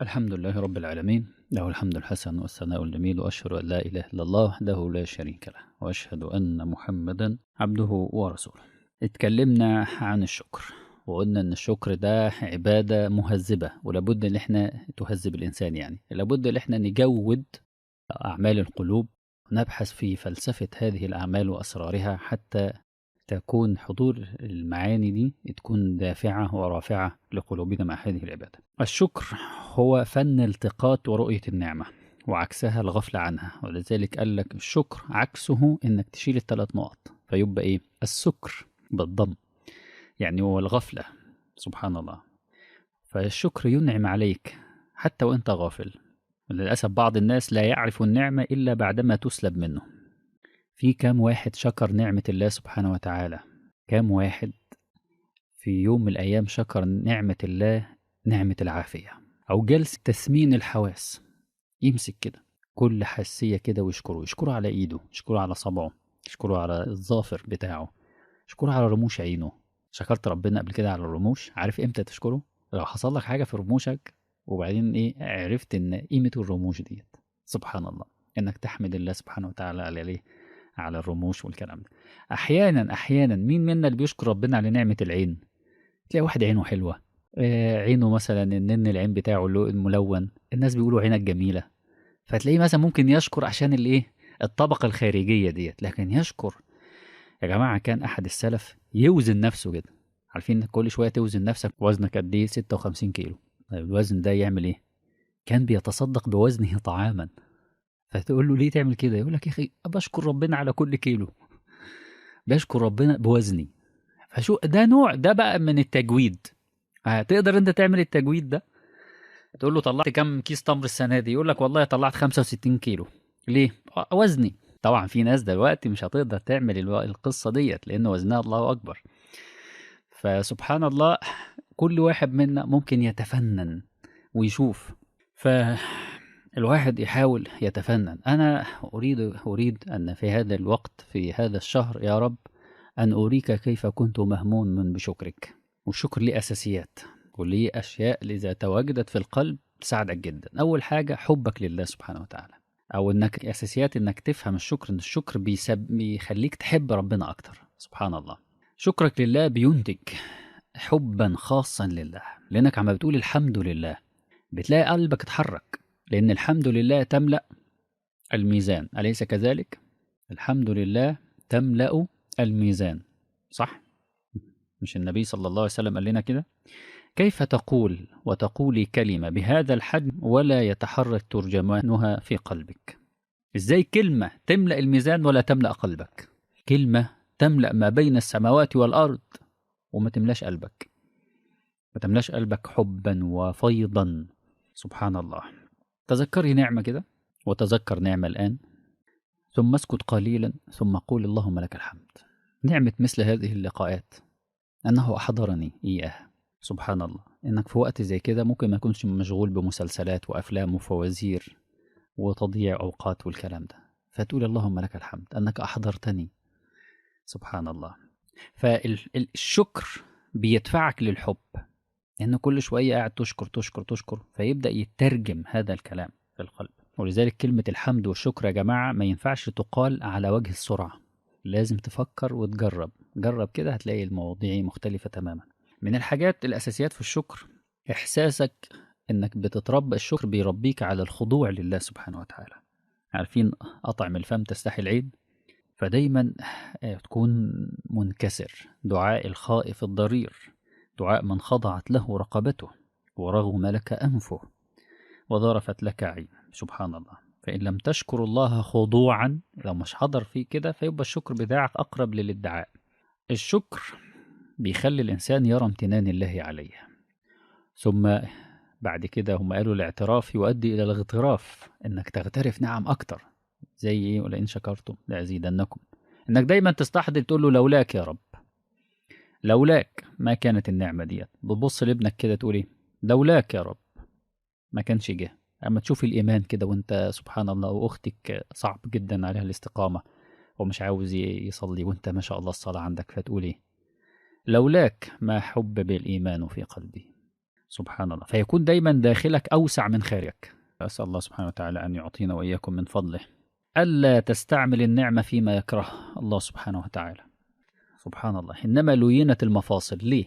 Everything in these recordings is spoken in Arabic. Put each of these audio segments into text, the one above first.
الحمد لله رب العالمين، له الحمد الحسن والثناء الجميل، وأشهد أن لا إله إلا الله وحده لا شريك له، وأشهد أن محمدا عبده ورسوله. اتكلمنا عن الشكر، وقلنا إن الشكر ده عبادة مهذبة، ولابد إن احنا تهذب الإنسان، يعني لابد إن احنا نجود أعمال القلوب، ونبحث في فلسفة هذه الأعمال وأسرارها حتى تكون حضور المعاني دي تكون دافعة ورافعة لقلوبنا مع هذه العبادة. الشكر هو فن التقاط ورؤية النعمة، وعكسها الغفلة عنها، ولذلك قال لك الشكر عكسه إنك تشيل الثلاث نقط، فيبقى إيه؟ السكر بالضم، يعني هو الغفلة. سبحان الله. فالشكر ينعم عليك حتى وإنت غافل. للأسف بعض الناس لا يعرف النعمة إلا بعدما تسلب منه. في كام واحد شكر نعمة الله سبحانه وتعالى؟ كام واحد في يوم من الأيام شكر نعمة الله، نعمة العافية، أو جلسة تثمين الحواس، يمسك كده كل حاسية كده ويشكره، يشكره على إيده، يشكره على صبعه، يشكره على الظافر بتاعه، يشكره على رموش عينه. شكرت ربنا قبل كده على الرموش؟ عارف إمتى تشكره؟ لو حصل لك حاجة في رموشك وبعدين إيه عرفت إن قيمة الرموش ديت. سبحان الله. إنك تحمد الله سبحانه وتعالى على ليه؟ على الرموش والكلام ده. أحيانا مين منا اللي بيشكر ربنا على نعمة العين؟ تلاقي واحد عينه حلوة، عينه مثلا النن العين بتاعه الملون، الناس بيقولوا عينك جميلة، فتلاقيه مثلا ممكن يشكر عشان الايه، الطبقة الخارجية ديت، لكن يشكر. يا جماعة كان أحد السلف يوزن نفسه كده. عارفين كل شوية توزن نفسك، وزنك قد ايه؟ 56 كيلو. طيب الوزن ده يعمل ايه؟ كان بيتصدق بوزنه طعاما. فتقول له ليه تعمل كده؟ يقول لك يا أخي بشكر ربنا على كل كيلو، بشكر ربنا بوزني. فشو ده؟ نوع ده بقى من التجويد. هتقدر انت تعمل التجويد ده؟ تقول له طلعت كام كيس تمر السنه دي؟ يقول لك والله طلعت 65 كيلو. ليه؟ وزني. طبعا في ناس دلوقتي مش هتقدر تعمل القصه ديت لان وزنها الله اكبر. فسبحان الله، كل واحد منا ممكن يتفنن ويشوف. فالواحد يحاول يتفنن. انا اريد ان في هذا الوقت، في هذا الشهر يا رب، ان اريك كيف كنت مهموما بشكرك. والشكر ليه اساسيات، وليه أشياء إذا تواجدت في القلب تساعدك جدا. أول حاجة حبك لله سبحانه وتعالى، أو إنك أساسيات إنك تفهم الشكر، إن الشكر بيخليك تحب ربنا أكتر. سبحان الله. شكرك لله بينتج حبا خاصا لله، لأنك عم بتقول الحمد لله بتلاقي قلبك اتحرك، لأن الحمد لله تملأ الميزان، أليس كذلك؟ الحمد لله تملأ الميزان، صح؟ مش النبي صلى الله عليه وسلم قال لنا كده؟ كيف تقول وتقولي كلمة بهذا الحجم ولا يتحرك ترجمانها في قلبك؟ إزاي كلمة تملأ الميزان ولا تملأ قلبك؟ كلمة تملأ ما بين السماوات والأرض وما تملاش قلبك، ما تملاش قلبك حبا وفيضا. سبحان الله. تذكري نعمة كده، وتذكر نعمة الآن، ثم اسكت قليلا، ثم قول اللهم لك الحمد. نعمة مثل هذه اللقاءات أنه أحضرني إياه. سبحان الله. إنك في وقت زي كده ممكن ما يكونش مشغول بمسلسلات وأفلام وفوازير وتضييع أوقات والكلام ده، فتقول اللهم لك الحمد أنك أحضرتني. سبحان الله. فالشكر بيدفعك للحب، لأنه كل شوية قاعد تشكر تشكر تشكر، فيبدأ يترجم هذا الكلام في القلب. ولذلك كلمة الحمد والشكر يا جماعة ما ينفعش تقال على وجه السرعة، لازم تفكر وتجرب. جرب كده هتلاقي المواضيع مختلفة تماما. من الحاجات الأساسيات في الشكر إحساسك إنك بتتربى. الشكر بيربيك على الخضوع لله سبحانه وتعالى. عارفين أطعم الفم تستحي العين؟ فدايما تكون منكسر. دعاء الخائف الضرير، دعاء من خضعت له رقبته ورغم لك أنفه وظرفت لك عين. سبحان الله. فإن لم تشكر الله خضوعا، لو مش حضر فيه كده، فيبقى الشكر بتاعك أقرب للادعاء. الشكر بيخلي الإنسان يرى امتنان الله عليه. ثم بعد كده هم قالوا الاعتراف يؤدي إلى الاغتراف، إنك تغترف نعم أكتر. زي إيه؟ ولئن شكرتم لأزيدنكم. إنك دايما تستحضر تقول له لولاك يا رب، لولاك ما كانت النعمة ديت. بتبص لابنك كده تقول إيه؟ لولاك يا رب ما كانش جه. أما تشوف الإيمان كده وأنت سبحان الله، وأختك صعب جدا عليها الاستقامة ومش عاوز يصلي، وأنت ما شاء الله الصلاة عندك، فتقول إيه؟ لولاك ما حبب الإيمان في قلبي. سبحان الله. فيكون دايما داخلك أوسع من خارجك. أسأل الله سبحانه وتعالى أن يعطينا وإياكم من فضله. ألا تستعمل النعمة فيما يكره الله سبحانه وتعالى. سبحان الله. إنما لينت المفاصل. ليه؟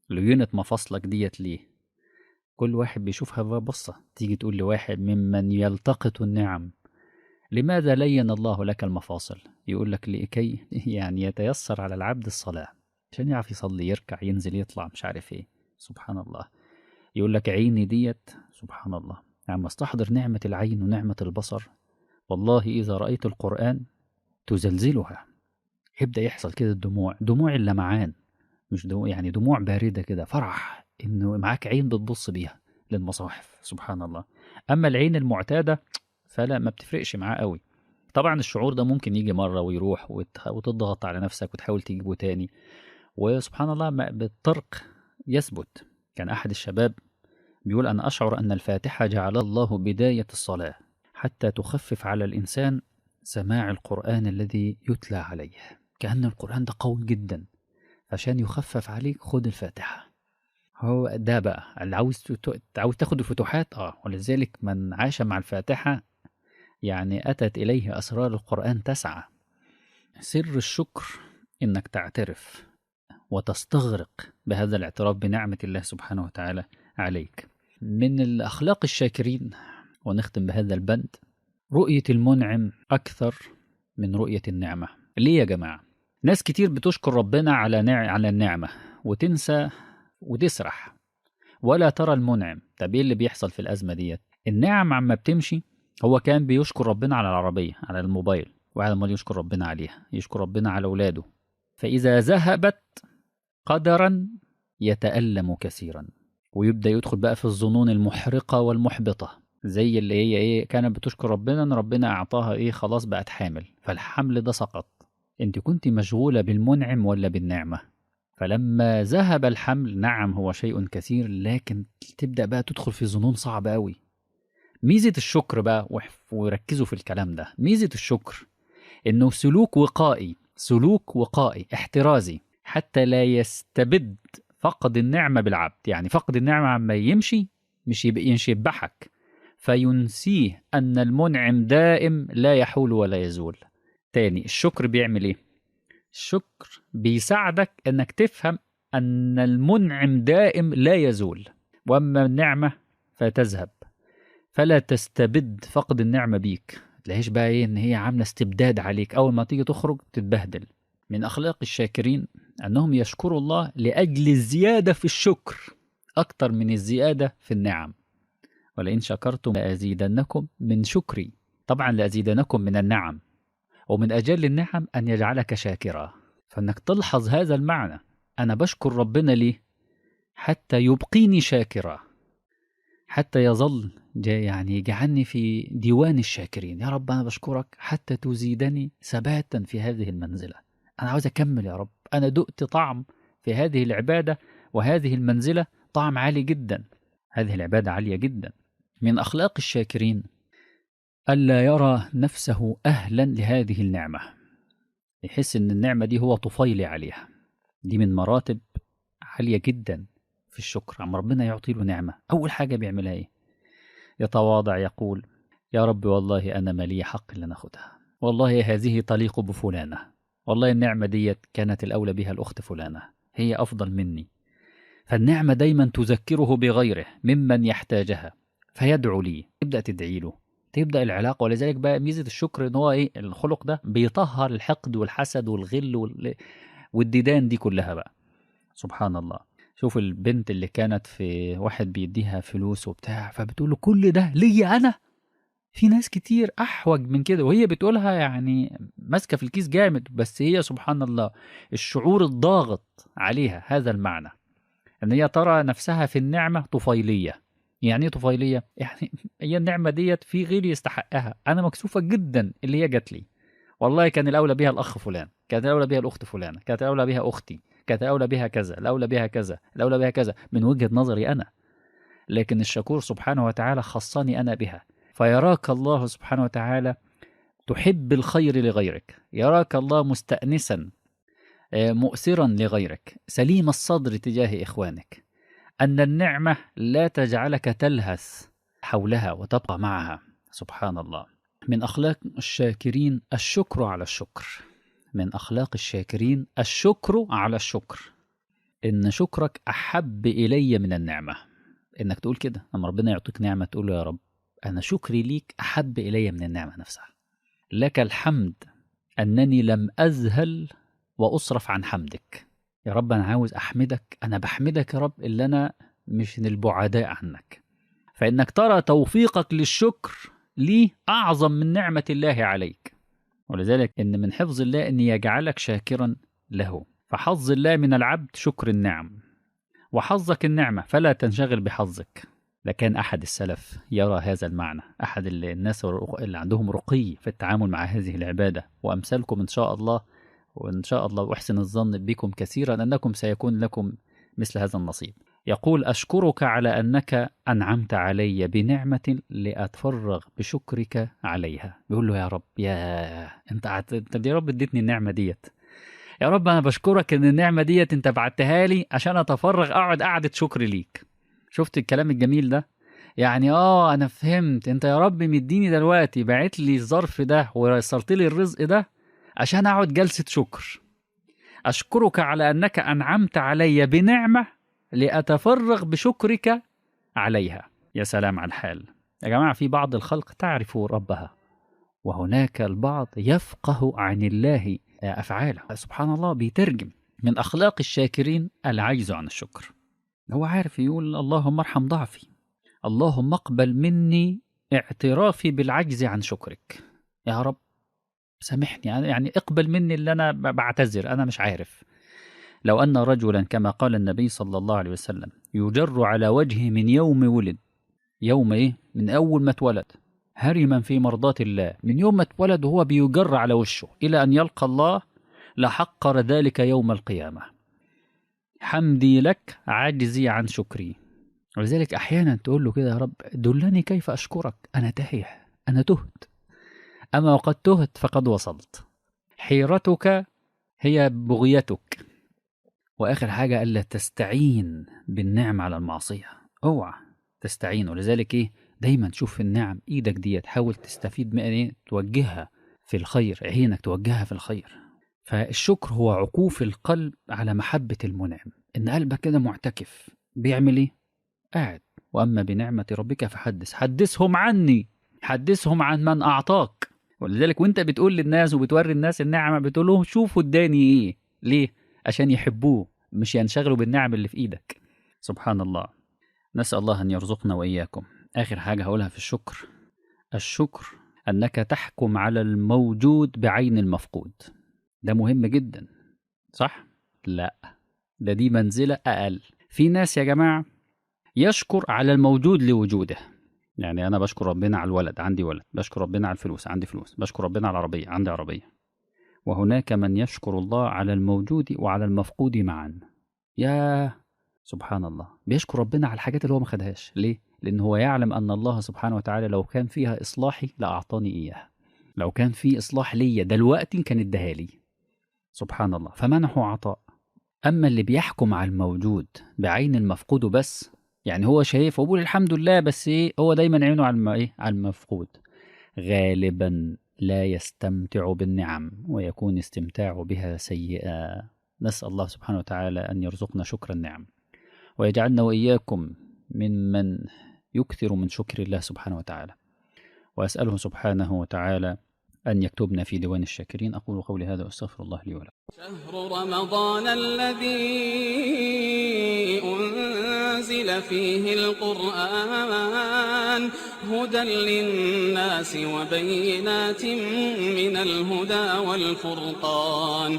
لينت مفاصلك ديت ليه؟ كل واحد بيشوفها ببصة. تيجي تقول لواحد ممن يلتقط النعم: لماذا لين الله لك المفاصل؟ يقول لك لكي يعني يتيسر على العبد الصلاة، عشان يعرف يصلي، يركع، ينزل، يطلع، مش عارف ايه. سبحان الله. يقول لك عيني ديت، سبحان الله، عم استحضر نعمة العين ونعمة البصر. والله إذا رأيت القرآن تزلزلها. يبدأ يحصل كده الدموع، دموع اللمعان، مش دموع يعني دموع باردة كده، فرح إنه معاك عين بتبص بيها للمصاحف. سبحان الله. أما العين المعتادة فلا، ما بتفرقش معاه قوي. طبعا الشعور ده ممكن يجي مرة ويروح وتضغط على نفسك وتحاول تجيبه تاني، وسبحان الله بالطرق يثبت. كان أحد الشباب بيقول: أنا أشعر أن الفاتحة جعل الله بداية الصلاة حتى تخفف على الإنسان سماع القرآن الذي يتلى عليه. كأن القرآن ده قوي جدا، عشان يخفف عليك خد الفاتحة. هو ده بقى اللي عاوز تاخد الفتوحات. ولذلك من عاش مع الفاتحة يعني أتت إليه أسرار القرآن تسعى. سر الشكر إنك تعترف وتستغرق بهذا الاعتراف بنعمة الله سبحانه وتعالى عليك. من الأخلاق الشاكرين، ونختم بهذا البند: رؤية المنعم أكثر من رؤية النعمة. ليه يا جماعة؟ ناس كتير بتشكر ربنا على النعمة وتنسى وتسرح ولا ترى المنعم. طب ايه اللي بيحصل في الأزمة ديت؟ النعم عما بتمشي، هو كان بيشكر ربنا على العربية، على الموبايل، وعلى ما يشكر ربنا عليها، يشكر ربنا على أولاده. فإذا ذهبت قدرا يتألم كثيرا، ويبدأ يدخل بقى في الظنون المحرقة والمحبطة، زي اللي هي ايه، كانت بتشكر ربنا ان ربنا اعطاها ايه، خلاص بقت حامل، فالحمل ده سقط. انت كنت مشغولة بالمنعم ولا بالنعمة؟ فلما ذهب الحمل، نعم هو شيء كثير، لكن تبدأ بقى تدخل في ظنون صعبة قوي. ميزة الشكر بقى، وركزوا في الكلام ده، ميزة الشكر انه سلوك وقائي، سلوك وقائي احترازي، حتى لا يستبد فقد النعمة بالعبد. يعني فقد النعمة عما يمشي مش يشبحك فينسيه أن المنعم دائم لا يحول ولا يزول. تاني، الشكر بيعمل ايه؟ الشكر بيساعدك انك تفهم ان المنعم دائم لا يزول، واما النعمة فتذهب، فلا تستبد فقد النعمة بيك. تلاقيش بقى ايه ان هي عاملة استبداد عليك، اول ما تيجي تخرج تتبهدل. من اخلاق الشاكرين انهم يشكروا الله لاجل الزيادة في الشكر اكتر من الزيادة في النعم. ولئن شكرتم لازيدنكم من شكري. طبعا لازيدنكم من النعم، ومن أجل النعم أن يجعلك شاكرا. فأنك تلحظ هذا المعنى، أنا بشكر ربنا ليه؟ حتى يبقيني شاكرا، حتى يظل يعني يجعلني في ديوان الشاكرين. يا رب أنا بشكرك حتى تزيدني ثباتا في هذه المنزلة. أنا عاوز أكمل يا رب، أنا دقت طعم في هذه العبادة وهذه المنزلة، طعم عالي جدا، هذه العبادة عالية جدا. من أخلاق الشاكرين ألا يرى نفسه أهلا لهذه النعمة، يحس أن النعمة دي هو طفيلي عليها. دي من مراتب عالية جدا في الشكر. عم ربنا يعطي له نعمة، أول حاجة بيعملها إيه؟ يتواضع، يقول: يا رب والله أنا مالي حق اللي ناخدها، والله هذه تليق بفلانة، والله النعمة دي كانت الأولى بها الأخت فلانة، هي أفضل مني. فالنعمة دايما تذكره بغيره ممن يحتاجها، فيدعو لي، تبدأ تدعي له، تبدأ العلاقة. ولذلك بقى ميزة الشكر ان هو ايه، الخلق ده بيطهر الحقد والحسد والغل والديدان دي كلها بقى. سبحان الله. شوف البنت اللي كانت في واحد بيديها فلوس وبتاع، فبتقول له كل ده ليا انا؟ في ناس كتير احوج من كده، وهي بتقولها يعني ماسكة في الكيس جامد، بس هي سبحان الله الشعور الضاغط عليها هذا المعنى، ان هي ترى نفسها في النعمة طفيلية. يعني ايه طفيلية؟ يعني هي النعمة ديت في غيري يستحقها، انا مكسوفة جدا اللي هي جات لي، والله كان الاولى بها الاخ فلان، كانت الاولى بها الاخت فلانة، كانت الاولى بها اختي، كانت الاولى بها كذا، الاولى بها كذا، الاولى بها كذا، من وجهة نظري انا. لكن الشكور سبحانه وتعالى خصني انا بها. فيراك الله سبحانه وتعالى تحب الخير لغيرك، يراك الله مستأنسا مؤثرا لغيرك، سليم الصدر تجاه إخوانك. أن النعمة لا تجعلك تلهث حولها وتبقى معها. سبحان الله. من أخلاق الشاكرين الشكر على الشكر. من أخلاق الشاكرين الشكر على الشكر. إن شكرك أحب إلي من النعمة. إنك تقول كده لما ربنا يعطيك نعمة تقول له يا رب أنا شكري ليك أحب إلي من النعمة نفسها. لك الحمد أنني لم أذهل وأصرف عن حمدك. يا رب أنا عاوز أحمدك، أنا بحمدك يا رب اللي أنا مش من البعداء عنك. فإنك ترى توفيقك للشكر لي أعظم من نعمة الله عليك. ولذلك إن من حفظ الله أن يجعلك شاكرا له. فحظ الله من العبد شكر النعم، وحظك النعمة فلا تنشغل بحظك. لكان أحد السلف يرى هذا المعنى، أحد الناس اللي عندهم رقي في التعامل مع هذه العبادة، وأمثالكم إن شاء الله، وإن شاء الله وأحسن الظن بكم كثيرا أنكم سيكون لكم مثل هذا النصيب. يقول أشكرك على أنك أنعمت علي بنعمة لأتفرغ بشكرك عليها. بيقول له يا رب يا أنت يا رب اديتني النعمة ديت، يا رب أنا بشكرك إن النعمة ديت أنت بعتها لي عشان أتفرغ أقعد قعدة شكر ليك. شفت الكلام الجميل ده؟ يعني أنا فهمت أنت يا رب مديني دلوقتي باعت لي الظرف ده ويسرت لي الرزق ده عشان أقعد جلسة شكر. أشكرك على أنك أنعمت علي بنعمة لأتفرغ بشكرك عليها. يا سلام على الحال يا جماعة. في بعض الخلق تعرف ربها، وهناك البعض يفقه عن الله أفعاله. سبحان الله. بيترجم. من أخلاق الشاكرين العجز عن الشكر. هو عارف يقول اللهم ارحم ضعفي، اللهم اقبل مني اعترافي بالعجز عن شكرك. يا رب سامحني، يعني اقبل مني اللي أنا بعتذر، أنا مش عارف. لو أن رجلا كما قال النبي صلى الله عليه وسلم يجر على وجهه من يوم ولد، يوم إيه؟ من أول ما اتولد، هرما في مرضات الله، من يوم ما اتولد وهو بيجر على وشه إلى أن يلقى الله، لحقر ذلك يوم القيامة. حمدي لك عجزي عن شكري. ولذلك أحيانا تقول له كده يا رب دلني كيف أشكرك، أنا تايه، أنا تهت، أما وقد تهت فقد وصلت. حيرتك هي بغيتك. وآخر حاجة ألا تستعين بالنعم على المعصية. اوعى تستعين. ولذلك دايما تشوف النعم إيدك دي تحاول تستفيد من توجهها في الخير، عينك توجهها في الخير. فالشكر هو عكوف القلب على محبة المنعم. إن قلبك كده معتكف بيعمل إيه؟ قاعد. وأما بنعمة ربك فحدث، حدثهم عني، حدثهم عن من أعطاك. ولذلك وانت بتقول للناس وبتوري الناس النعمة بتقول لهم شوفوا اداني إيه. ليه؟ عشان يحبوه، مش ينشغلوا بالنعم اللي في إيدك. سبحان الله. نسأل الله أن يرزقنا وإياكم. آخر حاجة هقولها في الشكر، الشكر أنك تحكم على الموجود بعين المفقود. ده مهم جدا، صح؟ لا، دي منزلة أقل. في ناس يا جماعة يشكر على الموجود لوجوده. يعني أنا بشكر ربنا على الولد، عندي ولد، بشكر ربنا على الفلوس، عندي فلوس، بشكر ربنا على العربية، عندي عربية. وهناك من يشكر الله على الموجود وعلى المفقود معا. يا سبحان الله. بيشكر ربنا على الحاجات اللي هو ما خدهاش. ليه؟ لأنه هو يعلم أن الله سبحانه وتعالى لو كان فيها إصلاحي لأعطاني إياها. لو كان في إصلاح ليا دلوقتي كان اداها لي. سبحان الله. فمنحه عطاء. أما اللي بيحكم على الموجود بعين المفقود بس، يعني هو شايف وبقول الحمد لله بس هو دايما عينه على على المفقود، غالبا لا يستمتع بالنعم ويكون استمتاعه بها سيئا. نسأل الله سبحانه وتعالى أن يرزقنا شكر النعم، ويجعلنا وإياكم ممن يكثر من شكر الله سبحانه وتعالى. وأسأله سبحانه وتعالى أن يكتبنا في ديوان الشاكرين. أقول قولي هذا وأستغفر الله لي ولكم. شهر رمضان الذي أنزل فيه القرآن هدى للناس وبينات من الهدى والفرقان